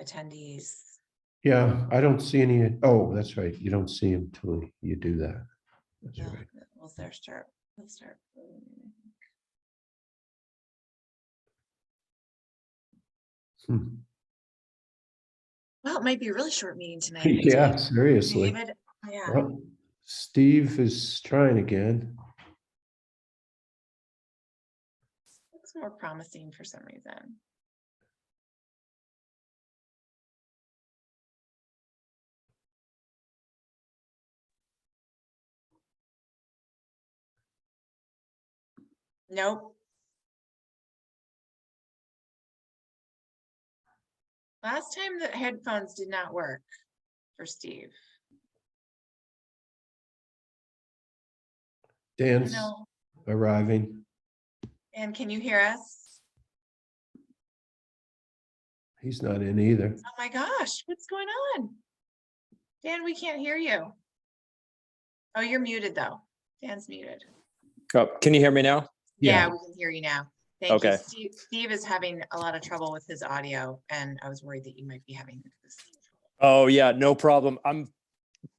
attendees. Yeah, I don't see any. Oh, that's right. You don't see him till you do that. That's We'll right. start. We'll start. Well, it might be a really short meeting tonight. Yeah, seriously. David, yeah. Well, Steve is trying again. Looks more promising for some reason. Nope. Last time the headphones did not work for Steve. Dan's No. arriving. And can you hear us? He's not in either. Oh my gosh, what's going on? Dan, we can't hear you. Oh, you're muted though. Dan's muted. Oh, can you hear me now? Yeah, we can hear you now. Thank Okay. you. Steve is having a lot of trouble with his audio, and I was worried that you might be having this. Oh yeah, no problem. I'm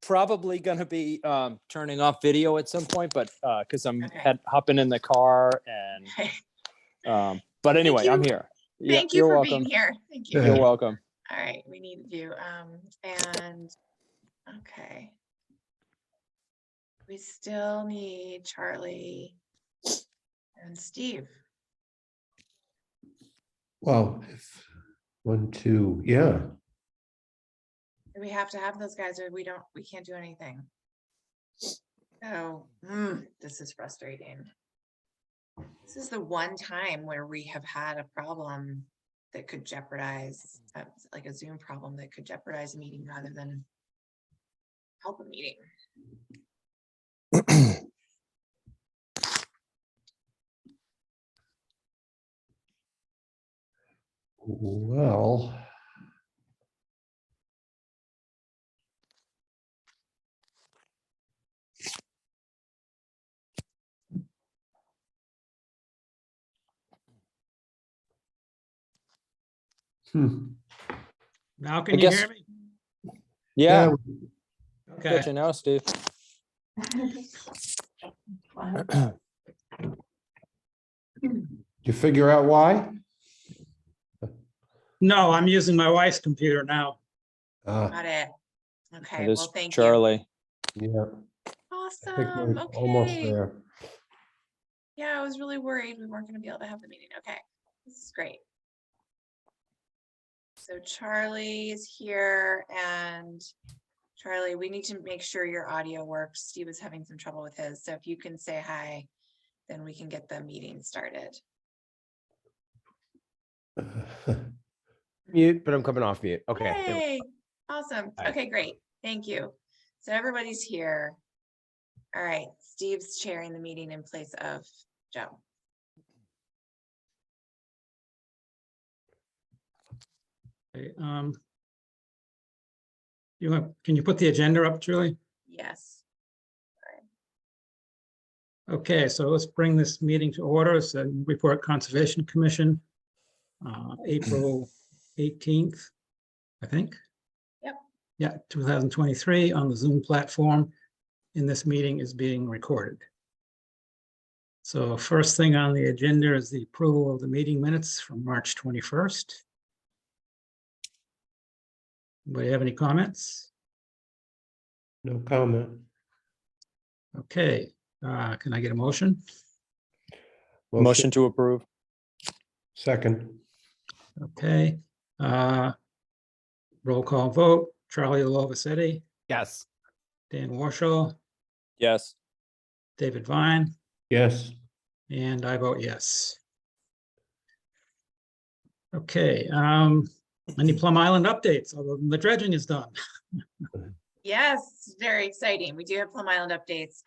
probably gonna be turning off video at some point, but because I'm Okay. hopping in the car and but anyway, I'm here. Yeah, Thank you you're for welcome. being here. Thank you. You're welcome. All right, we needed you. And okay. We still need Charlie and Steve. Well, if 1, 2, yeah. We have to have those guys or we can't do anything. So this is frustrating. This is the one time where we have had a problem that could jeopardize, like a Zoom problem that could jeopardize a meeting rather than help a meeting. Well, Now I can you guess- hear me? Yeah, Okay. got you now, Steve. you figure out why? No, I'm using my wife's computer now. Got it. Okay, It is well, thank Charlie. Yeah, you. I think Awesome. we're almost Okay. there. Yeah, I was really worried we weren't going to be able to have the meeting. Okay, this is great. So Charlie is here, and Charlie, we need to make sure your audio works. Steve is having some trouble with his, so if you can say hi, then we can get the meeting started. Mute, but I'm coming off mute. Okay. there we Yay, awesome. Hi. Okay, great. Thank you. So everybody's here. All right, Steve's chairing the meeting in place of Joe. Okay, can you put the agenda up, Julie? Yes. Okay, so let's bring this meeting to order. So report Conservation Commission, April 18th, I think. Yep. Yeah, 2023 on the Zoom platform. And this meeting is being recorded. So first thing on the agenda is the approval of the meeting minutes from March 21st. Anybody have any comments? No comment. Okay, can I get a motion? Motion to approve. Second. Okay, roll call vote. Charlie Lovacetti, Yes. Dan Warshall, Yes. David Vine, Yes. and I vote yes. Okay, any Plum Island updates other than the dredging is done? Yes, very exciting. We do have Plum Island updates.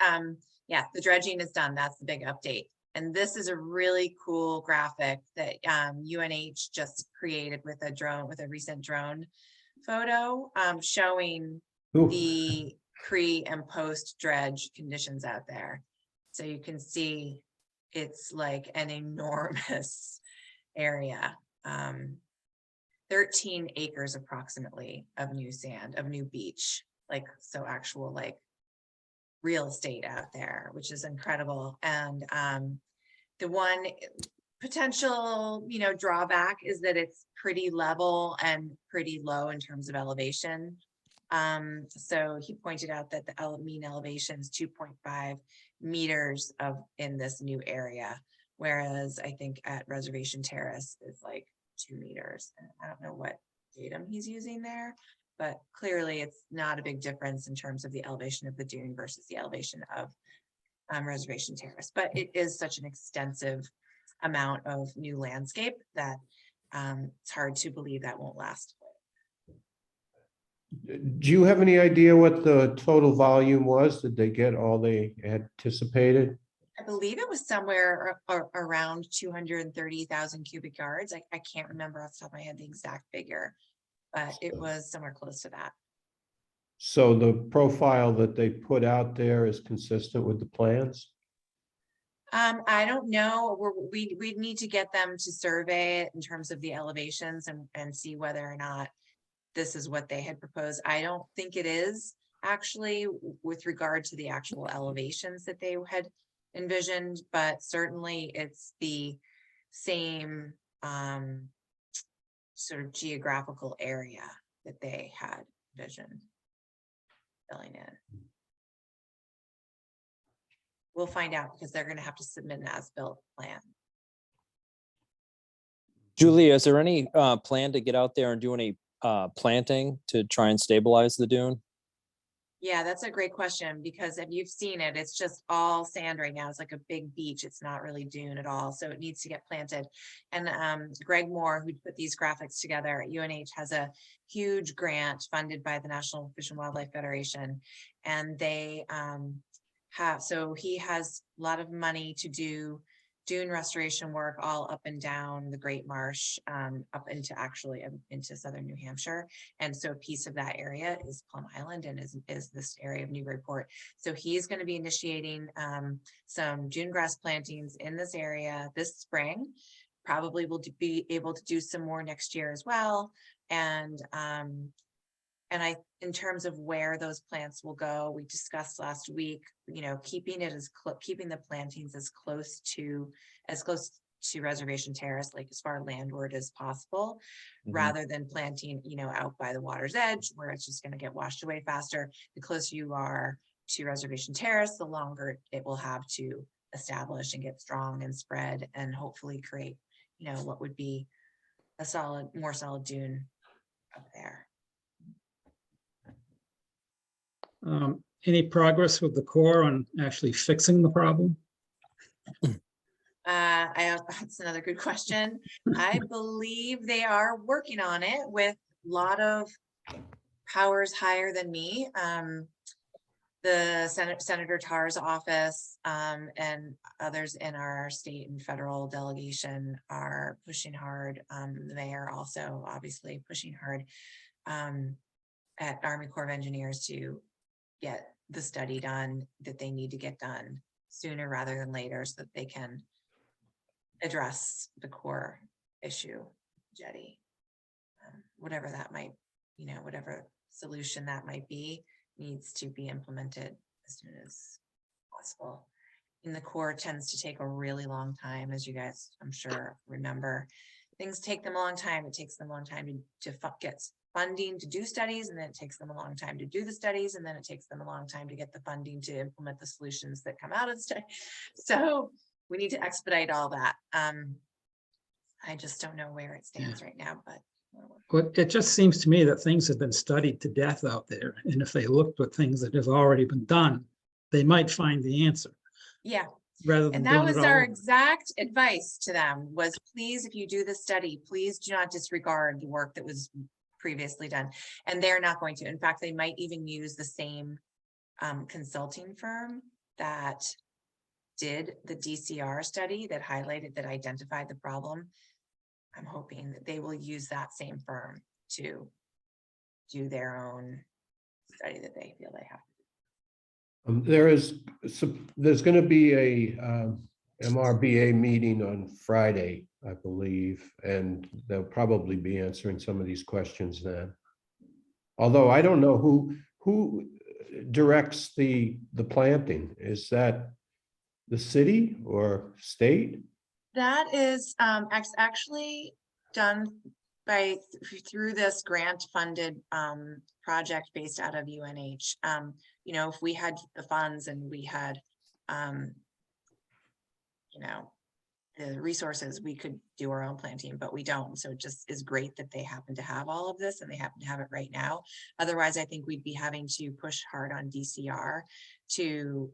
Yeah, the dredging is done. That's the big update. And this is a really cool graphic that UNH just created with a drone, with a recent drone photo showing Ooh. the pre and post dredge conditions out there. So you can see it's like an enormous area. 13 acres approximately of new sand, of new beach, like, so actual like real estate out there, which is incredible. And the one potential, drawback is that it's pretty level and pretty low in terms of elevation. So he pointed out that the mean elevation is 2.5 meters in this new area, whereas I think at Reservation Terrace is like 2 meters. And I don't know what datum he's using there, but clearly it's not a big difference in terms of the elevation of the dune versus the elevation of Reservation Terrace. But it is such an extensive amount of new landscape that it's hard to believe that won't last. Do you have any idea what the total volume was? Did they get all they anticipated? I believe it was somewhere around 230,000 cubic yards. I can't remember off the top of my head the exact figure, but it was somewhere close to that. So the profile that they put out there is consistent with the plans? I don't know. We need to get them to survey it in terms of the elevations and see whether or not this is what they had proposed. I don't think it is actually with regard to the actual elevations that they had envisioned, but certainly it's the same sort of geographical area that they had envisioned filling in. We'll find out because they're going to have to submit an as-built plan. Julia, is there any plan to get out there and do any planting to try and stabilize the dune? Yeah, that's a great question because if you've seen it, it's just all sand right now. It's like a big beach. It's not really dune at all. So it needs to get planted. And Greg Moore, who put these graphics together at UNH, has a huge grant funded by the National Fish and Wildlife Federation. And they so he has a lot of money to do dune restoration work all up and down the Great Marsh, up into southern New Hampshire. And so a piece of that area is Plum Island and is this area of Newburyport. So he's going to be initiating some dune grass plantings in this area this spring. Probably will be able to do some more next year as well. And in terms of where those plants will go, we discussed last week, keeping the plantings as close to Reservation Terrace, like as far landward as possible, rather than planting, out by the water's edge where it's just going to get washed away faster. The closer you are to Reservation Terrace, the longer it will have to establish and get strong and spread and hopefully create, what would be a more solid dune up there. Any progress with the Corps on actually fixing the problem? That's another good question. I believe they are working on it with a lot of powers higher than me. The Senator Tarr's office and others in our state and federal delegation are pushing hard. The mayor also obviously pushing hard at Army Corps of Engineers to get the study done that they need to get done sooner rather than later so that they can address the core issue jetty. Whatever that might, whatever solution that might be needs to be implemented as soon as possible. And the Corps tends to take a really long time, as you guys, I'm sure, remember. Things take them a long time. It takes them a long time to get funding to do studies, and then it takes them a long time to do the studies, and then it takes them a long time to get the funding to implement the solutions that come out of the study. So we need to expedite all that. I just don't know where it stands right now, but Well, it just seems to me that things have been studied to death out there. And if they looked at things that have already been done, they might find the answer. yeah. Rather than And that doing was it all our over. exact advice to them was, please, if you do the study, please do not disregard the work that was previously done. And they're not going to. In fact, they might even use the same consulting firm that did the DCR study that identified the problem. I'm hoping that they will use that same firm to do their own study that they feel they have. There's going to be a MRBA meeting on Friday, I believe, and they'll probably be answering some of these questions then. Although I don't know who directs the planting. Is that the city or state? That is actually done by through this grant funded project based out of UNH. You know, if we had the funds and we had you know, the resources, we could do our own planting, but we don't. So it just is great that they happen to have all of this and they happen to have it right now. Otherwise, I think we'd be having to push hard on DCR to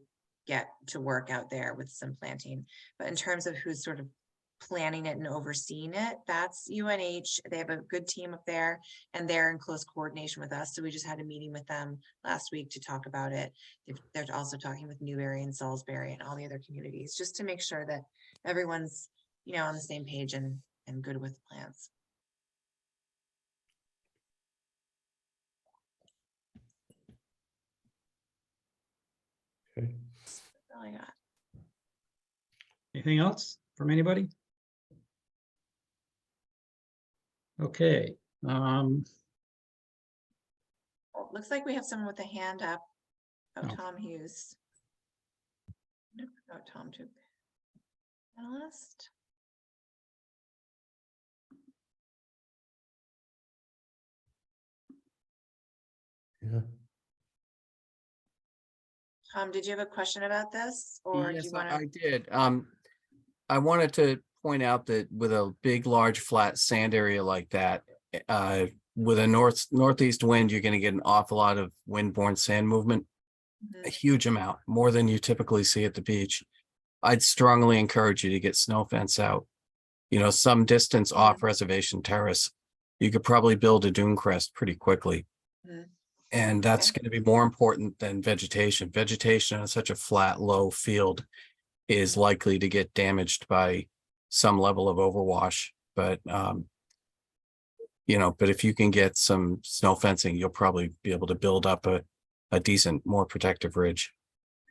get to work out there with some planting. But in terms of who's sort of planning it and overseeing it, that's UNH. They have a good team up there and they're in close coordination with us. So we just had a meeting with them last week to talk about it. They're also talking with Newbury and Salisbury and all the other communities just to make sure that everyone's, you know, on the same page and good with the plans. Okay. That's all I got. Anything else from anybody? Okay, Oh, looks like we have someone with a hand up. Oh, Oh. Tom Hughes. Oh, Tom too. Panelist. Yeah. Tom, did you have a question about this or do Yes, you want I to? did. I wanted to point out that with a big, large, flat sand area like that, with a northeast wind, you're going to get an awful lot of windborne sand movement, a huge amount, more than you typically see at the beach. I'd strongly encourage you to get snow fence out. You know, some distance off Reservation Terrace, you could probably build a dune crest pretty quickly. Mhm. And that's Okay. going to be more important than vegetation. Vegetation on such a flat, low field is likely to get damaged by some level of overwash. But, you know, but if you can get some snow fencing, you'll probably be able to build up a decent, more protective ridge.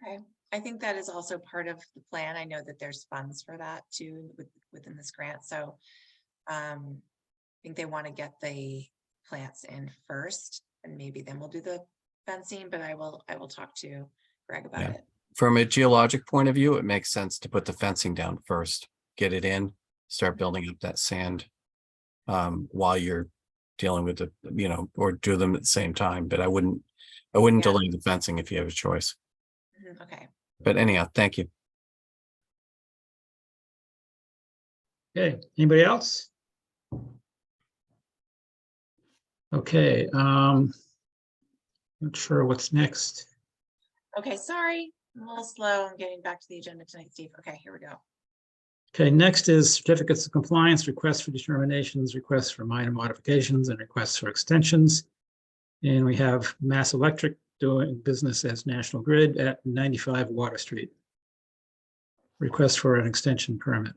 Okay, I think that is also part of the plan. I know that there's funds for that too within this grant. So I think they want to get the plants in first and maybe then we'll do the fencing, but I will talk to Greg about Yeah. it. From a geologic point of view, it makes sense to put the fencing down first, get it in, start building up that sand while you're dealing with the, you know, or do them at the same time. But I wouldn't Yeah. delay the fencing if you have a choice. Okay. But anyhow, thank you. okay, anybody else? Okay, not sure what's next. Okay, sorry, I'm a little slow. I'm getting back to the agenda tonight, Steve. Okay, here we go. Okay, next is certificates of compliance, requests for determinations, requests for minor modifications, and requests for extensions. And we have Mass Electric doing business as National Grid at 95 Water Street. Request for an extension permit.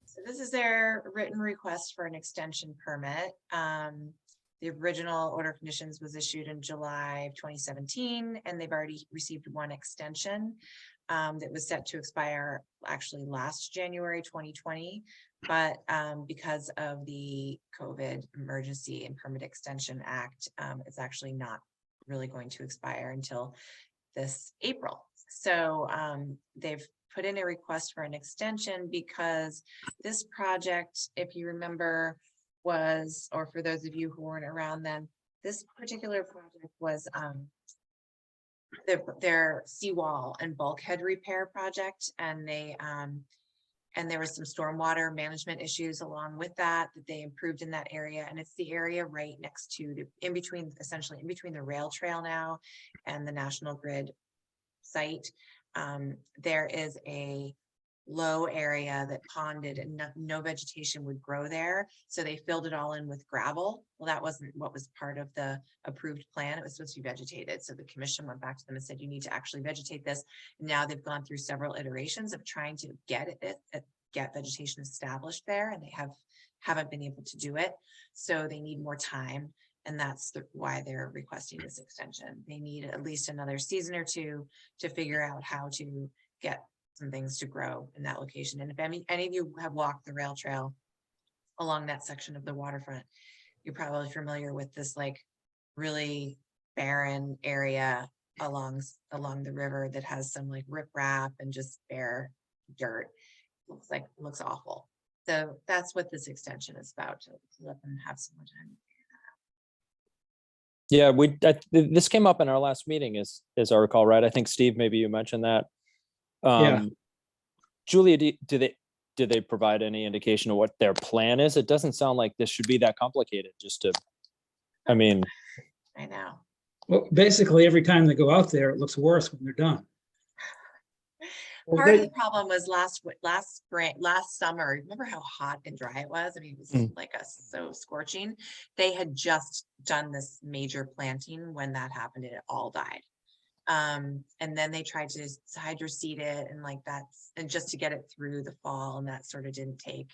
So this is their written request for an extension permit. The original order of conditions was issued in July of 2017, and they've already received one extension that was set to expire actually last January 2020. But because of the COVID Emergency and Permit Extension Act, it's actually not really going to expire until this April. So they've put in a request for an extension because this project, if you remember, was, or for those of you who weren't around then, this particular project was their seawall and bulkhead repair project, and they and there was some stormwater management issues along with that they improved in that area. And it's the area right next to in between, essentially in between the rail trail now and the National Grid site. There is a low area that ponded and no vegetation would grow there. So they filled it all in with gravel. Well, that wasn't what was part of the approved plan. It was supposed to be vegetated. So the commission went back to them and said, you need to actually vegetate this. And now they've gone through several iterations of trying to get vegetation established there, and they haven't been able to do it. So they need more time. And that's why they're requesting this extension. They need at least another season or two to figure out how to get some things to grow in that location. And if any of you have walked the rail trail along that section of the waterfront, you're probably familiar with this like really barren area along the river that has some like riprap and just bare dirt. Looks awful. So that's what this extension is about, to let them have some more time. Yeah, this came up in our last meeting, as I recall, right? I think Steve, maybe you mentioned that. Yeah. Julia, did they provide any indication of what their plan is? It doesn't sound like this should be that complicated. I mean, I know. Well, basically, every time they go out there, it looks worse when they're done. Part of the problem was last summer. Remember how hot and dry it was? I mean, it was like so scorching. They had just done this major planting when that happened, and it all died. And then they tried to hydroseed it and like that's, and just to get it through the fall, and that sort of didn't take.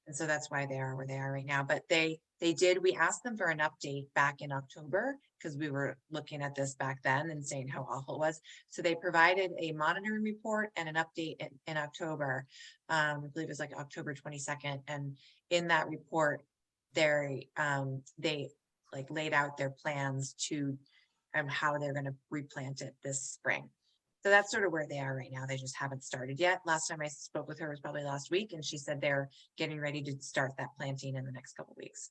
And so that's why they are where they are right now. But we asked them for an update back in October, because we were looking at this back then and saying how awful it was. So they provided a monitoring report and an update in October. I believe it was like October 22nd. And in that report, they like laid out their plans to how they're going to replant it this spring. So that's sort of where they are right now. They just haven't started yet. Last time I spoke with her was probably last week, and she said they're getting ready to start that planting in the next couple of weeks.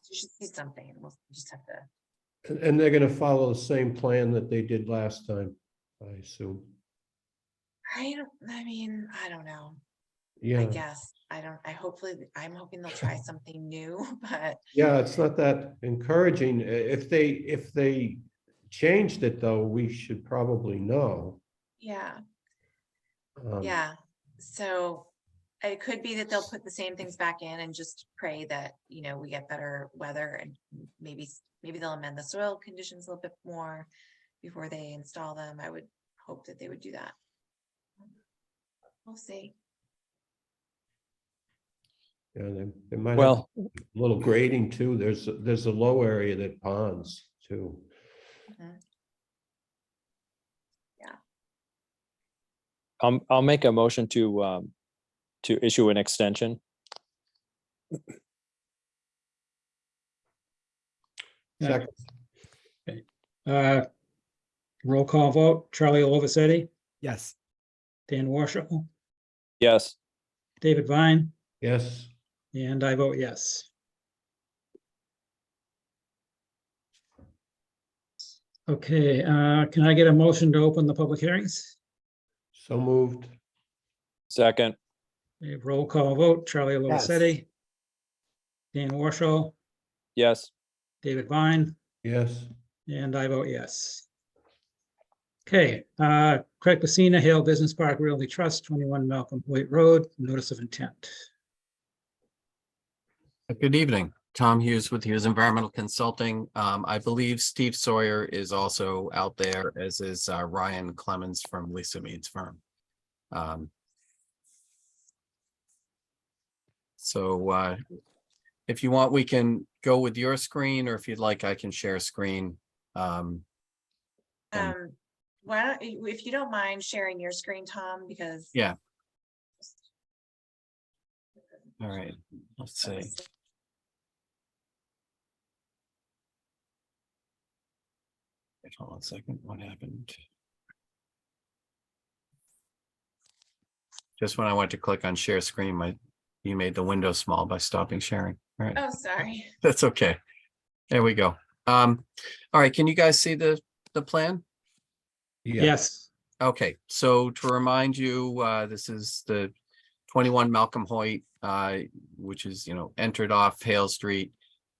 So you should see something, and we'll just have to. And they're gonna follow the same plan that they did last time, I assume. I don't know. Yeah. I guess I'm hoping they'll try something new, but Yeah, it's not that encouraging. If they changed it though, we should probably know. yeah. Um, Yeah, so it could be that they'll put the same things back in and just pray that, we get better weather, and maybe they'll amend the soil conditions a little bit more before they install them. I would hope that they would do that. We'll see. Yeah, they might have well, a little grading too. There's a low area that ponds too. Mhm. I'll make a motion to issue an extension. Yeah. Second, Roll call vote, Charlie Olivesetti, Yes. Dan Warshall, Yes. David Vine, yes, and I vote yes. Okay, can I get a motion to open the public hearings? so moved. Second. We have roll call vote, Charlie Yes. Olivesetti, Dan Warshall, Yes. David Vine, Yes, and I vote yes. Okay, Craig Pacina, Hale Business Park Realty Trust, 21 Malcolm Hoyt Road, notice of intent. Good evening. Tom Hughes with Hughes Environmental Consulting. I believe Steve Sawyer is also out there, as is Ryan Clemens from Lisa Mead's firm. So if you want, we can go with your screen, or if you'd like, I can share a screen. And- Why don't, if you don't mind sharing your screen, Tom, because. Yeah. All right, let's see. Hold on a second, what happened? Just when I went to click on share screen, you made the window small by stopping sharing. All right, Oh, sorry. that's okay. There we go. All right, can you guys see the plan? yeah, Yes, Okay, so to remind you, this is the 21 Malcolm Hoyt, which is, entered off Hale Street.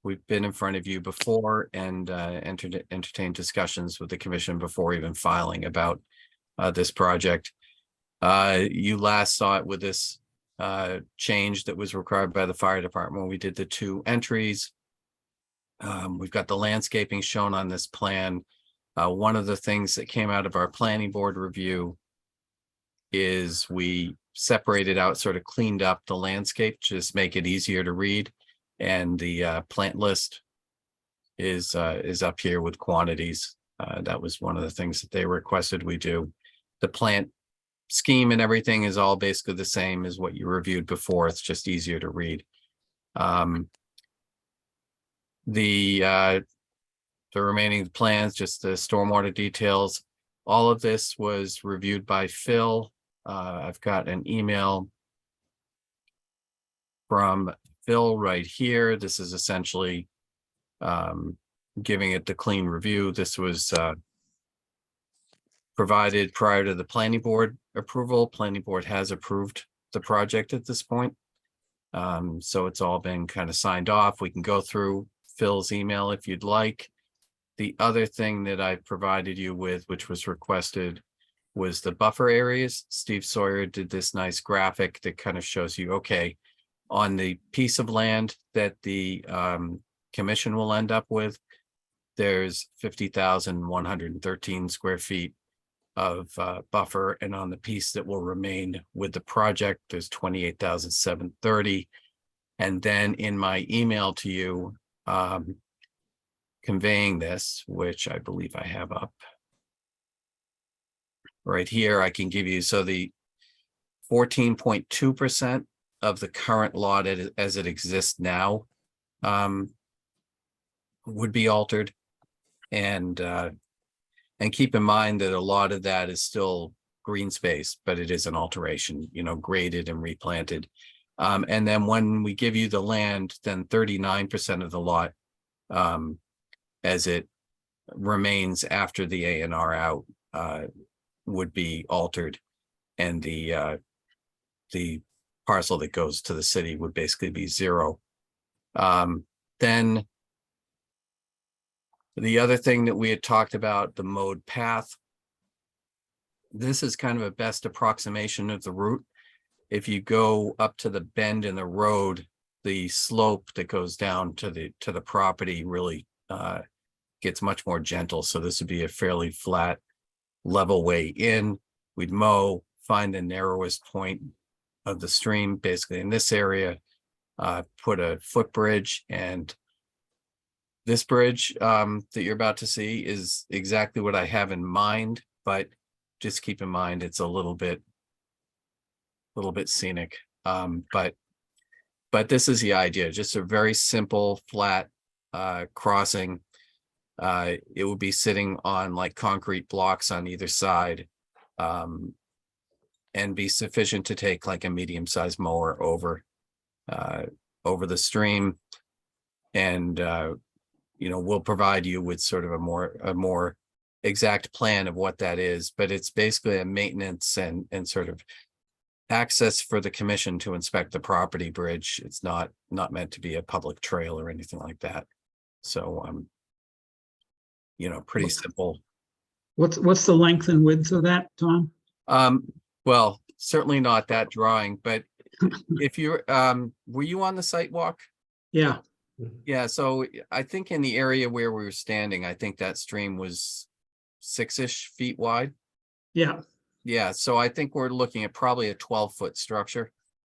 We've been in front of you before and entertained discussions with the commission before even filing about this project. You last saw it with this change that was required by the fire department when we did the 2 entries. We've got the landscaping shown on this plan. One of the things that came out of our planning board review is we separated out, sort of cleaned up the landscape, just make it easier to read. And the plant list is up here with quantities. That was one of the things that they requested we do. The plant scheme and everything is all basically the same as what you reviewed before. It's just easier to read. The remaining plans, just the stormwater details. All of this was reviewed by Phil. I've got an email from Phil right here. This is essentially giving it the clean review. This was provided prior to the planning board approval. Planning board has approved the project at this point. So it's all been kind of signed off. We can go through Phil's email if you'd like. The other thing that I provided you with, which was requested, was the buffer areas. Steve Sawyer did this nice graphic that kind of shows you, okay, on the piece of land that the commission will end up with, there's 50,113 square feet of buffer, and on the piece that will remain with the project, there's 28,730. And then in my email to you, conveying this, which I believe I have up right here, I can give you, so the 14.2% of the current lot as it exists now would be altered. And keep in mind that a lot of that is still green space, but it is an alteration, you know, graded and replanted. And then when we give you the land, then 39% of the lot, as it remains after the A&R out, would be altered. And the parcel that goes to the city would basically be zero. Then the other thing that we had talked about, the mode path. This is kind of a best approximation of the route. If you go up to the bend in the road, the slope that goes down to the property really gets much more gentle. So this would be a fairly flat, level way in. We'd mow, find the narrowest point of the stream, basically in this area, put a footbridge, and this bridge that you're about to see is exactly what I have in mind, but just keep in mind it's a little bit scenic. But this is the idea, just a very simple, flat crossing. It would be sitting on like concrete blocks on either side, and be sufficient to take like a medium-sized mower over the stream. And you know, we'll provide you with sort of a more exact plan of what that is, but it's basically a maintenance and sort of access for the commission to inspect the property bridge. It's not meant to be a public trail or anything like that. So, you know, pretty simple. What's the length and width of that, Tom? Well, certainly not that drawing, but if you're, were you on the site walk? Yeah, Yeah, so I think in the area where we were standing, I think that stream was 6-ish feet wide. yeah, Yeah, so I think we're looking at probably a 12-foot structure,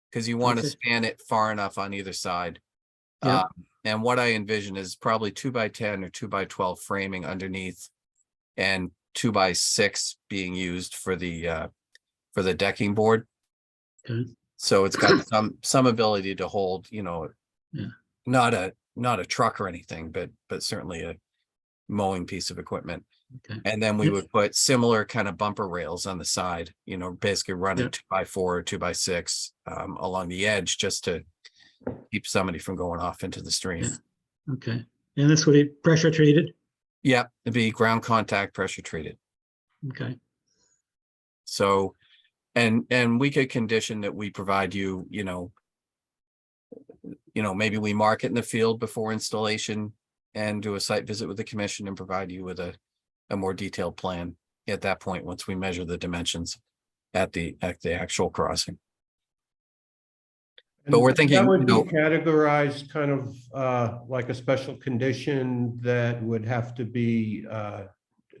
because you want to Okay. span it far enough on either side. Yeah. And what I envision is probably 2x10 or 2x12 framing underneath, and 2x6 being used for the decking board. Okay. So it's got some ability to hold, you know, Yeah. not a truck or anything, but certainly a mowing piece of equipment. Okay. And then we Yeah. would put similar kind of bumper rails on the side, you know, basically running Yeah. 2x4 or 2x6 along the edge, just to keep somebody from going off into the stream. Yeah. Okay. And this would be pressure treated? Yeah, it'd be ground contact pressure treated. Okay, So, and we could condition that we provide you, you know, maybe we mark it in the field before installation and do a site visit with the commission and provide you with a more detailed plan at that point, once we measure the dimensions at the actual crossing. But we're thinking, That would you be know, categorized kind of like a special condition that would have to be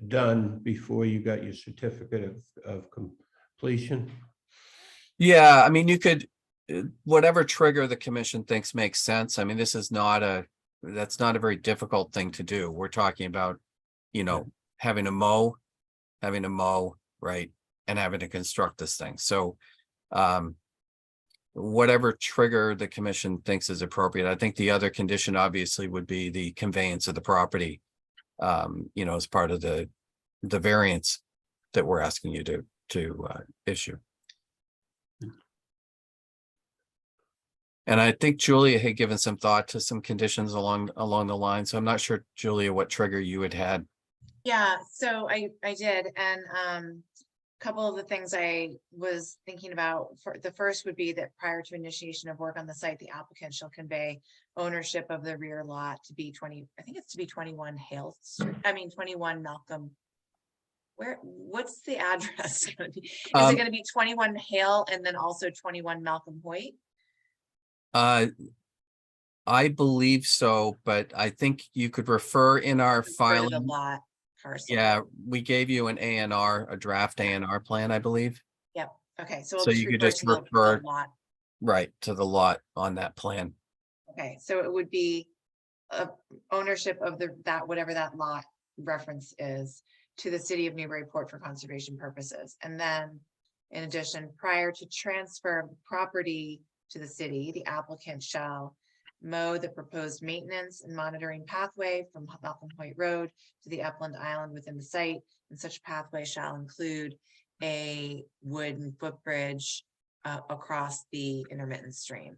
done before you got your certificate of completion. yeah, I mean, you could, whatever trigger the commission thinks makes sense. I mean, this is that's not a very difficult thing to do. We're talking about, you know, having a mow, right? having to construct this thing. So whatever trigger the commission thinks is appropriate. I think the other condition obviously would be the conveyance of the property, as part of the variance that we're asking you to issue. And I think Julia had given some thought to some conditions along the line. So I'm not sure, Julia, what trigger you had. Yeah, so I did, and couple of the things I was thinking about, for the first would be that prior to initiation of work on the site, the applicant shall convey ownership of the rear lot to be 21 Hale Street, 21 Malcolm. What's the address gonna be? Is it gonna be 21 Hale and then also 21 Malcolm Hoyt? I believe so, but I think you could refer in our Refer to filing. the lot parcel. Yeah, we gave you an A&R, a draft A&R plan, I believe. Yep, okay, so we'll So you could just to the refer lot. right to the lot on that plan. Okay, so it would be ownership of whatever that lot reference is to the city of Newburyport for conservation purposes. And then in addition, prior to transfer of property to the city, the applicant shall mow the proposed maintenance and monitoring pathway from Malcolm Hoyt Road to the upland island within the site. And such pathway shall include a wooden footbridge across the intermittent stream,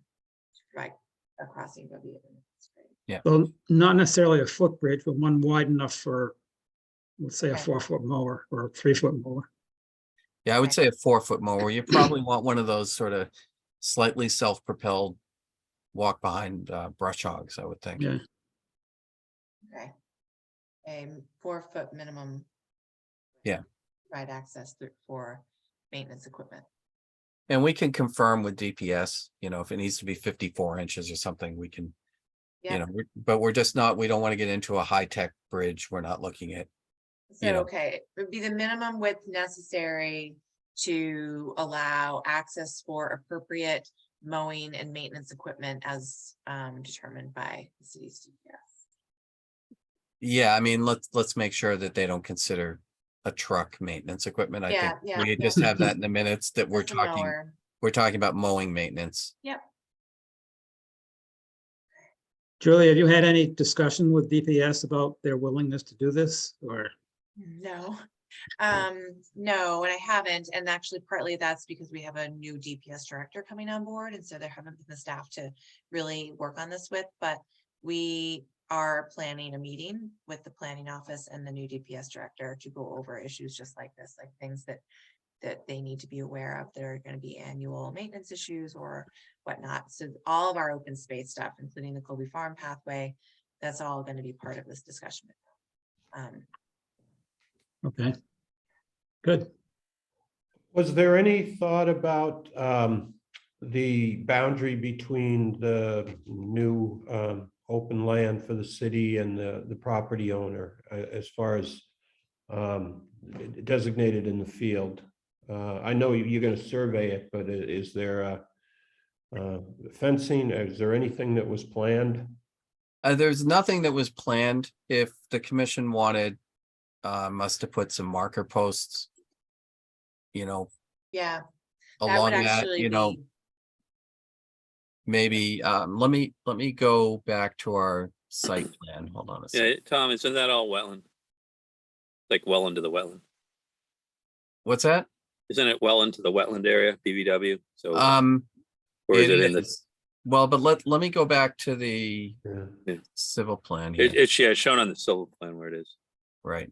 right? A crossing of the intermittent stream. Well, not necessarily a footbridge, but one wide enough for, let's say, a Okay. 4-foot mower or a 3-foot mower. Yeah, I would Okay. say a 4-foot mower. You probably want one of those sort of slightly self-propelled walk behind brush hogs, I would think. Yeah. Okay. A 4-foot minimum. Yeah. Right access for maintenance equipment. And we can confirm with DPS, if it needs to be 54 inches or something, we can, Yeah. but we're just not, we don't want to get into a high-tech bridge. We're not looking at, So, okay, it would be the minimum width necessary to allow access for appropriate mowing and maintenance equipment as determined by the city's DPS. yeah, I mean, let's make sure that they don't consider a truck maintenance equipment. I think Yeah. we just have that in the minutes that we're Just a talking, mower. about mowing maintenance. Yep. Julie, have you had any discussion with DPS about their willingness to do this, or? No, no, and I haven't, and actually partly that's because we have a new DPS director coming on board, and so there haven't been the staff to really work on this with, but we are planning a meeting with the planning office and the new DPS director to go over issues just like this, like things that they need to be aware of. There are going to be annual maintenance issues or whatnot. So all of our open space stuff, including the Colby Farm pathway, that's all going to be part of this discussion. Okay, good. Was there any thought about the boundary between the new open land for the city and the property owner as far as designated in the field? I know you're going to survey it, but is there fencing? Is there anything that was planned? There's nothing that was planned. If the commission wanted us to put some marker posts, Yeah, that along would that, actually be, maybe let me go back to our site plan. Hold on a Yeah, second. Tom, isn't that all wetland? Like well into the wetland? What's that? Isn't it well into the wetland area, BVW? So, or is It it in the, is. Well, but let me go back to the Yeah. civil plan here. it's shown on the civil plan where it is. Right.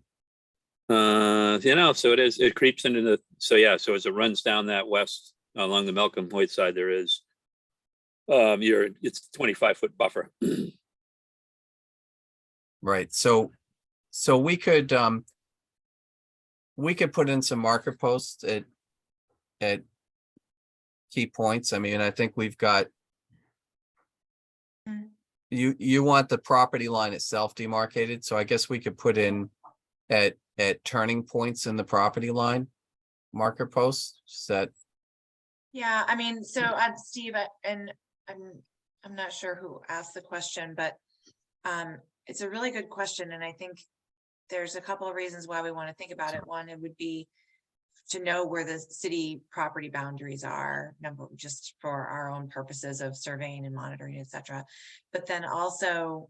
So it is, it creeps into the, so as it runs down that west along the Malcolm Hoyt side, there is, it's 25-foot buffer. Right. So we could put in some marker posts at key points. I mean, I think we've got, you want the property line itself demarcated. So I guess we could put in at turning points in the property line marker posts. Is that? yeah, I mean, so Steve, and I'm not sure who asked the question, but it's a really good question. And I think there's a couple of reasons why we want to think about it. One, it would be to know where the city property boundaries are, just for our own purposes of surveying and monitoring, et cetera. But then also,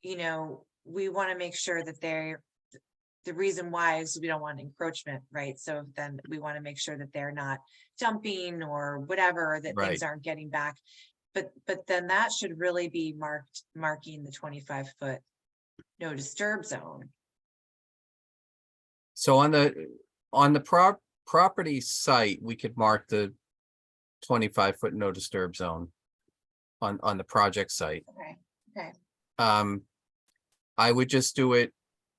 you know, we want to make sure that the reason why is we don't want encroachment, right? So then we want to make sure that they're not dumping or whatever, that things Right. aren't getting back. But then that should really be marking the 25-foot no disturb zone. So on the property site, we could mark the 25-foot no disturb zone on the project site. Okay. I would just do it,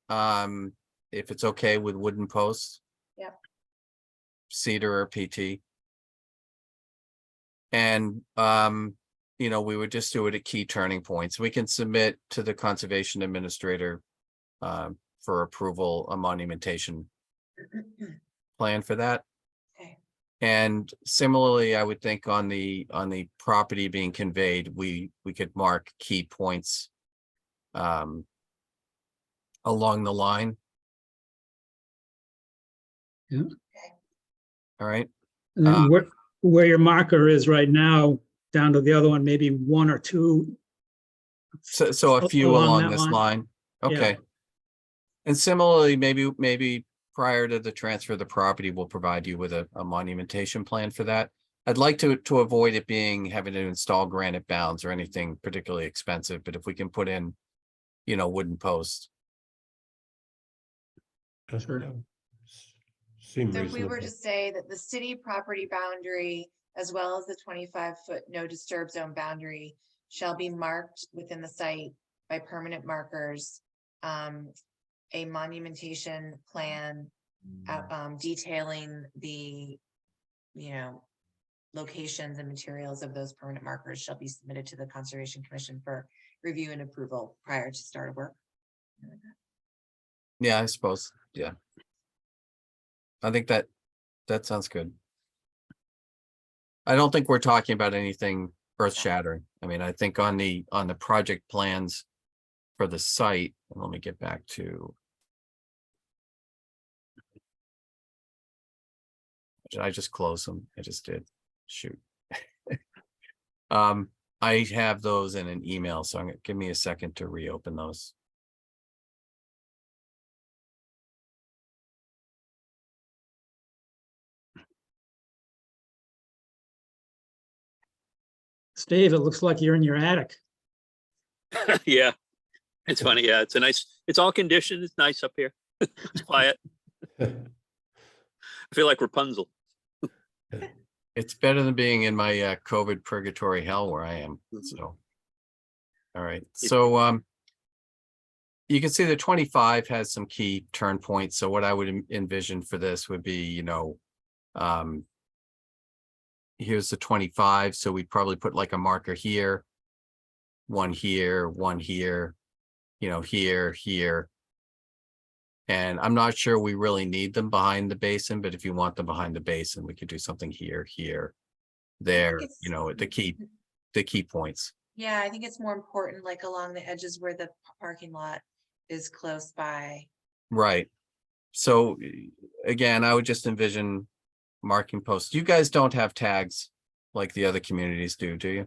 if it's okay with wooden posts. Yep. Cedar or PT. And, you know, we would just do it at key turning points. We can submit to the conservation administrator for approval, a monumentation plan for that. Okay. And similarly, I would think on the property being conveyed, we could mark key points along the line. Yeah. All right. And then where your marker is right now, down to the other one, maybe one or two. So a few Along along that this line. line. Yeah. Okay. And similarly, maybe prior to the transfer of the property, we'll provide you with a monumentation plan for that. I'd like to avoid it having to install granite bounds or anything particularly expensive, but if we can put in, you know, wooden posts. Sure. Seem So if we were reasonable. to say that the city property boundary, as well as the 25-foot no disturb zone boundary, shall be marked within the site by permanent markers, a monumentation plan detailing the, you know, locations and materials of those permanent markers shall be submitted to the Conservation Commission for review and approval prior to start of work. Yeah, I suppose. Yeah. I think that sounds good. I don't think we're talking about anything earth shattering. I mean, I think on the project plans for the site, let me get back to. Did I just close them? I just did. Shoot. I have those in an email, so give me a second to reopen those. Steve, it looks like you're in your attic. Yeah, it's funny. Yeah, it's all conditioned. It's nice up here. It's quiet. I feel like Rapunzel. It's better than being in my COVID purgatory hell where I am. So, all right. So, you can see the 25 has some key turn points. So what I would envision for this would be, you know, here's the 25. So we'd probably put like a marker here, one here, you know, here. And I'm not sure we really need them behind the basin, but if you want them behind the basin, we could do something here, there, you know, the key points. Yeah, I think it's more important, like along the edges where the parking lot is close by. Right. So again, I would just envision marking posts. You guys don't have tags like the other communities do you?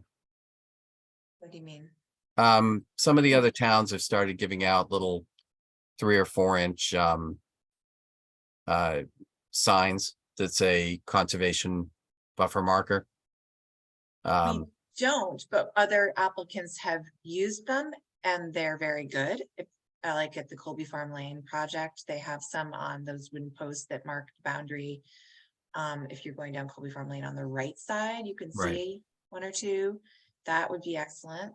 What do you mean? Some of the other towns have started giving out little 3 or 4 inch signs that say conservation buffer marker. We don't, but other applicants have used them and they're very good. If, like at the Colby Farm Lane project, they have some on those wooden posts that mark the boundary. If you're going down Colby Farm Lane on the right side, you can Right. see 1 or 2. That would be excellent.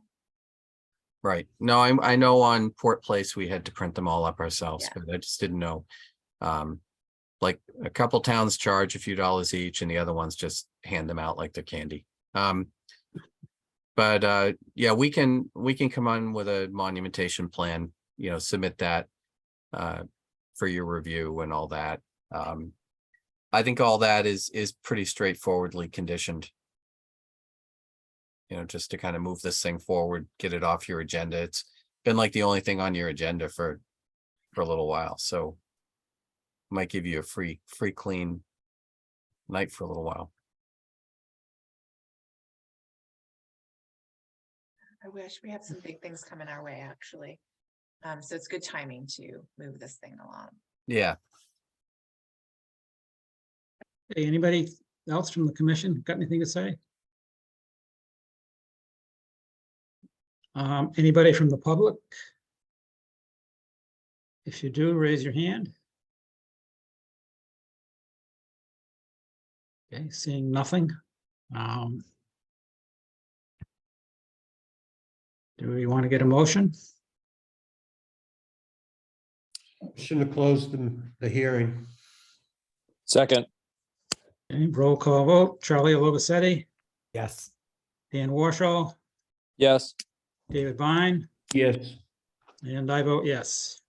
Right. No, I know on Port Place, we had to print them all up ourselves, Yeah. but I just didn't know. Like a couple towns charge a few dollars each and the other ones just hand them out like they're candy. But yeah, we can come on with a monumentation plan, you know, submit that for your review and all that. I think all that is pretty straightforwardly conditioned. You know, just to kind of move this thing forward, get it off your agenda. It's been like the only thing on your agenda for a little while, so might give you a free clean night for a little while. I wish we have some big things coming our way, actually. So it's good timing to move this thing along. Yeah. Hey, anybody else from the commission got anything to say? Anybody from the public? If you do, raise your hand. Okay, seeing nothing. Do we want to get a motion? Shouldn't have closed the hearing. Second, Okay, roll call vote. Charlie Lobasetti, Yes. Dan Warshall, yes. David Vine, Yes. and I vote yes.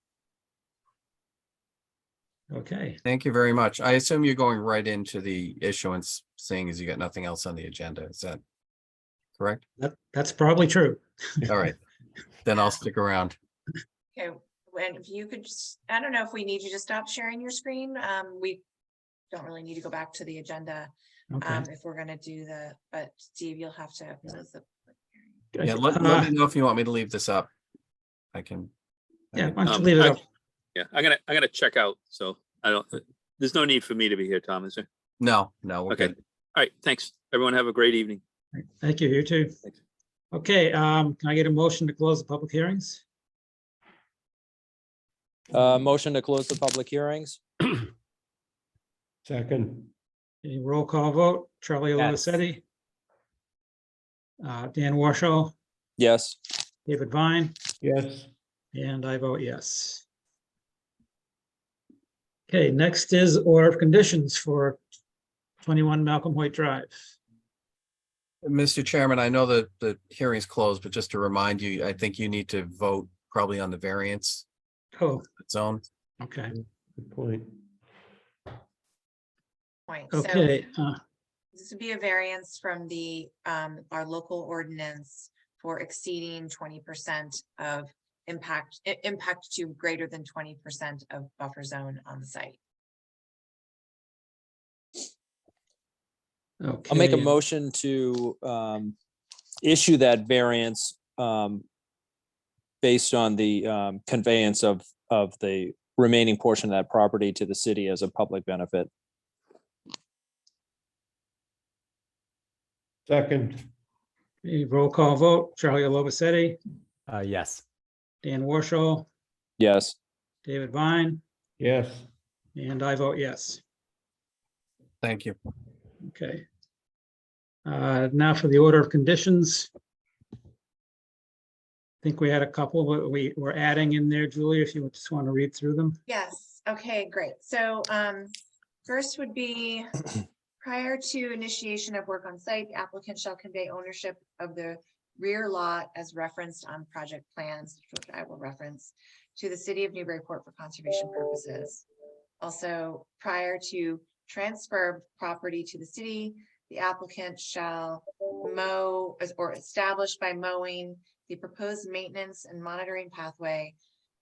Okay, Thank you very much. I assume you're going right into the issuance, seeing as you got nothing else on the agenda. Is that correct? that's probably true. All right. Then I'll stick around. Okay, when if you could just, I don't know if we need you to stop sharing your screen. We don't really need to go back to the agenda. Okay. If we're gonna do but Steve, you'll have to close the. Yeah, let me know if you want me to leave this up. I can. Yeah, why don't you leave it up? Yeah, I'm gonna check out. So I don't, there's no need for me to be here, Tom, is there? No, we're Okay. good. All right, thanks. Everyone have a great evening. Thank you, you too. Thanks. Okay, can I get a motion to close the public hearings? Motion to close the public hearings? Second. A roll call vote. Charlie Yes. Lobasetti, Dan Warshall, Yes. David Vine, Yes. and I vote yes. Okay, next is order of conditions for 21 Malcolm Hoyt Drive. Mr. Chairman, I know that the hearing's closed, but just to remind you, I think you need to vote probably on the variance Oh, zone. okay, Good point. Point. So okay. this would be a variance from the our local ordinance for exceeding 20% of impact to greater than 20% of buffer zone on the site. Okay. I'll make a motion to issue that variance based on the conveyance of the remaining portion of that property to the city as a public benefit. Second. A roll call vote. Charlie Lobasetti, Yes. Dan Warshall, Yes. David Vine, Yes. and I vote yes. Thank you. Okay. Now for the order of conditions. I think we had a couple, but we were adding in there, Julie, if you just want to read through them. Yes, okay, great. So first would be prior to initiation of work on site, the applicant shall convey ownership of the rear lot as referenced on project plans, which I will reference, to the city of Newburyport for conservation purposes. Also, prior to transfer of property to the city, the applicant shall mow or establish by mowing the proposed maintenance and monitoring pathway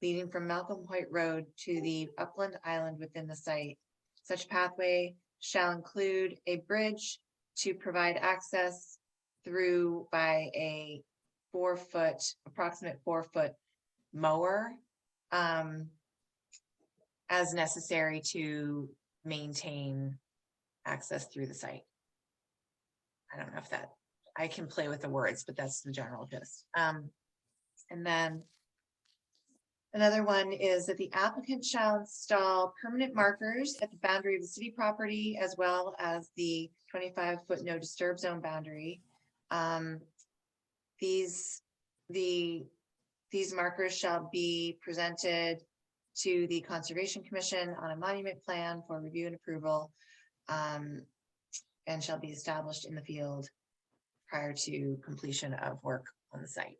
leading from Malcolm Hoyt Road to the upland island within the site. Such pathway shall include a bridge to provide access through by a approximate 4-foot mower as necessary to maintain access through the site. I don't know if that, I can play with the words, but that's the general gist. And then another one is that the applicant shall install permanent markers at the boundary of the city property as well as the 25-foot no disturb zone boundary. These markers shall be presented to the Conservation Commission on a monument plan for review and approval, and shall be established in the field prior to completion of work on the site.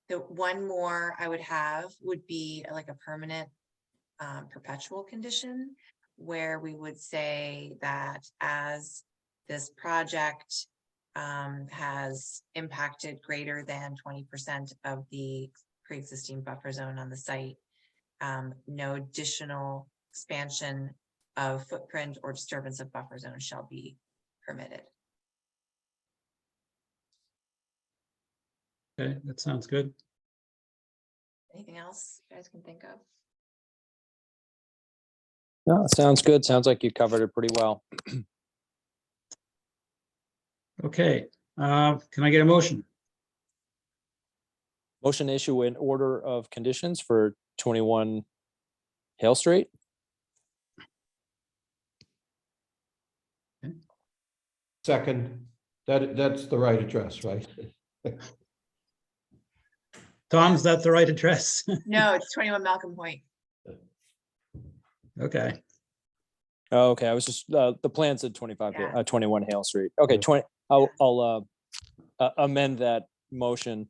The one more I would have would be like a permanent perpetual condition where we would say that as this project has impacted greater than 20% of the pre-existing buffer zone on the site, no additional expansion of footprint or disturbance of buffer zone shall be permitted. Okay, that sounds good. Anything else you guys can think of? No, it sounds good. Sounds like you covered it pretty well. Okay, can I get a motion? Motion to issue an order of conditions for 21 Hale Street. Second, that's the right address, right? Tom, is that the right address? No, it's 21 Malcolm Point. Okay, Oh, okay, I was just, the plan said 25, Yeah. 21 Hale Street. Okay, Yeah. 20, I'll amend that motion.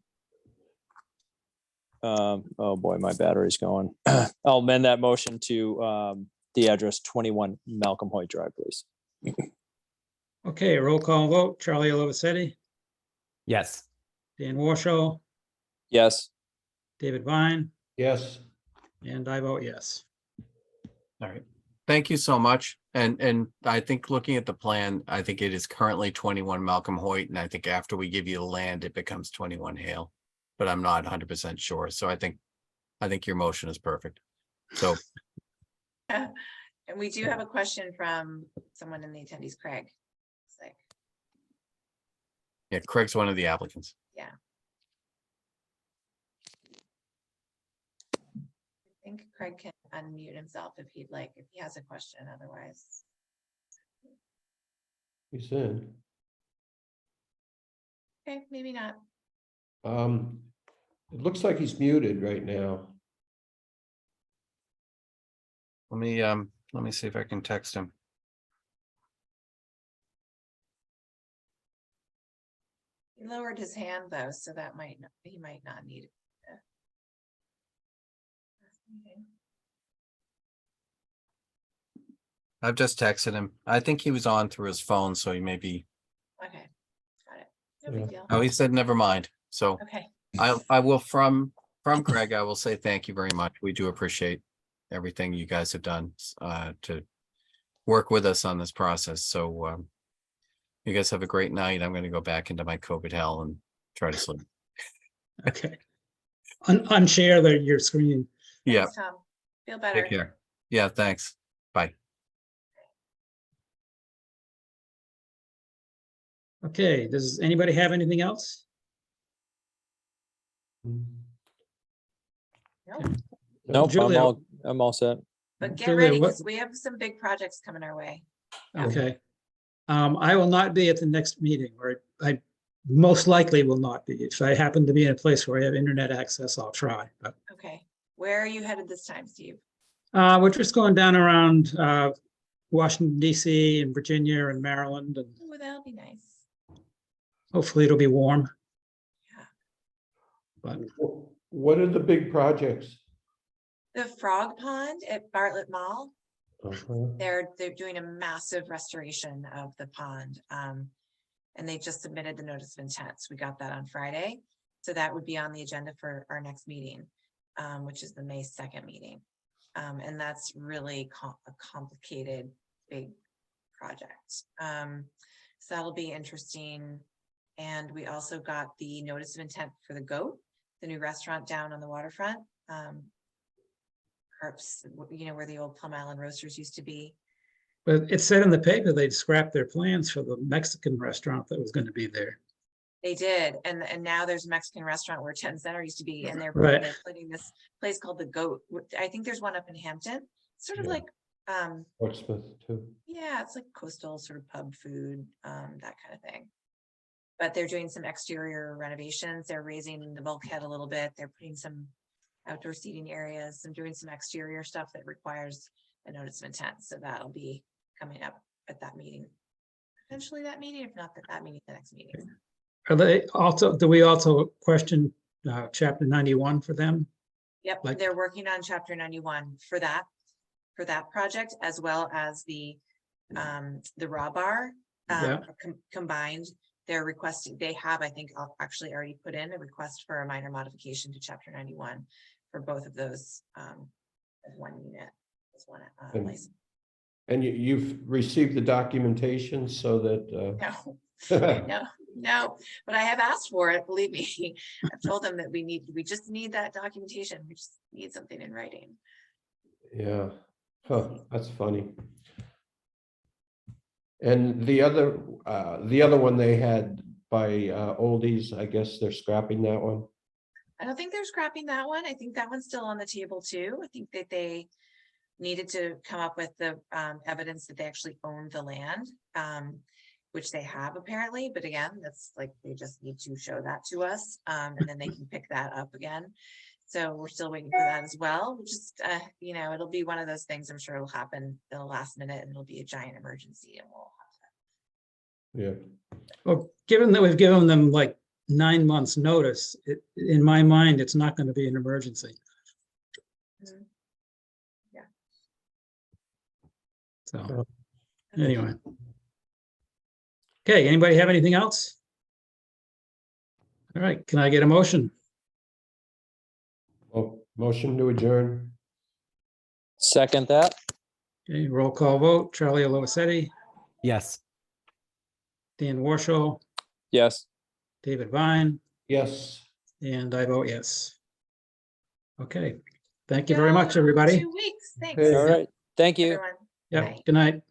Oh boy, my battery's going. I'll amend that motion to the address 21 Malcolm Hoyt Drive, please. okay, roll call vote. Charlie Lovacetti, Yes. Dan Warshaw, Yes, David Vine, Yes, and I vote yes. All right. Thank you so much. And I think looking at the plan, I think it is currently 21 Malcolm Hoyt, and I think after we give you the land, it becomes 21 Hale. But I'm not 100% sure. So I think your motion is perfect. So And we do have a question from someone in the attendees, Craig. It's like, yeah, Craig's one of the applicants. I think Craig can unmute himself if he'd like, if he has a question, otherwise. he's in. Okay, maybe not. It looks like he's muted right now. Let me see if I can text him. He lowered his hand though, so that might not, he might not need it. Okay. I've just texted him. I think he was on through his phone, so he may be. Okay, got it. No big Yeah. deal. Oh, he said never mind. So Okay, I will from Craig, I will say thank you very much. We do appreciate everything you guys have done to work with us on this process. So you guys have a great night. I'm going to go back into my COVID hell and try to sleep. Okay. Unshare your screen. Yeah, thanks, Tom. Feel better. take care. Yeah, thanks. Bye. Okay, does anybody have anything else? No, nope, Julia- I'm all set. but get Julia, ready, what- because we have some big projects coming our way. Okay. I will not be at the next meeting, or I most likely will not be. If I happen to be in a place where I have internet access, I'll try. But Okay, where are you headed this time, Steve? we're just going down around Washington DC and Virginia and Maryland, and Oh, that'll be nice. hopefully it'll be warm. Yeah. But What are the big projects? The Frog Pond at Bartlett Mall, Uh-huh. they're doing a massive restoration of the pond. And they just submitted the notice of intent. So we got that on Friday. So that would be on the agenda for our next meeting, which is the May 2nd meeting. And that's really a complicated, big project. So that'll be interesting. And we also got the notice of intent for the Goat, the new restaurant down on the waterfront. Perhaps, you know, where the old Plum Island Roasters used to be. But it said in the paper they'd scrapped their plans for the Mexican restaurant that was going to be there. They did, and now there's a Mexican restaurant where 10 Center used to be, and they're Right. putting this place called the Goat. I think there's one up in Hampton, sort of Yeah. like, Portsmouth too. yeah, it's like coastal sort of pub food, that kind of thing. But they're doing some exterior renovations. They're raising the bulkhead a little bit. They're putting some outdoor seating areas, and doing some exterior stuff that requires a notice of intent. So that'll be coming up at that meeting. Potentially that meeting, if not that meeting, the next meeting. Are they also, do we also question chapter 91 for them? Yep, Like- they're working on chapter 91 for that project, as well as the raw bar. Yeah. Combined, they're requesting, they have, I think, actually already put in a request for a minor modification to chapter 91 for both of those as one unit. Just want And- license. And you've received the documentation so that, No, but I have asked for it, believe me. I've told them that we just need that documentation. We just need something in writing. yeah, huh, that's funny. And the other one they had by Oldies, I guess they're scrapping that one. I don't think they're scrapping that one. I think that one's still on the table too. I think that they needed to come up with the evidence that they actually owned the land, which they have apparently, but again, that's like, they just need to show that to us, and then they can pick that up again. So we're still waiting for that as well, which is, it'll be one of those things, I'm sure it'll happen in the last minute and it'll be a giant emergency and we'll have Yeah, Well, given that we've given them like 9 months notice, in my mind, it's not going to be an emergency. Mhm. Yeah. So, anyway. Okay, anybody have anything else? All right, can I get a motion? well, motion to adjourn. Second that? Okay, roll call vote. Charlie Aloisetti, Yes. Dan Warshaw, Yes. David Vine, Yes. and I vote yes. Okay, thank you very much, everybody. 2 weeks. Thanks. Okay. All right. Thank you. Everyone. Yep, Bye. good night.